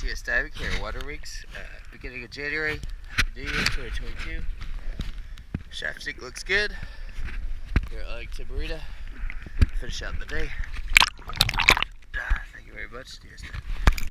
TS Diving here at Water Rigs, beginning of January, New Year 2022. Shaft sink looks good. Here at Lake Marina. Finish out the day. Thank you very much, TS Diving.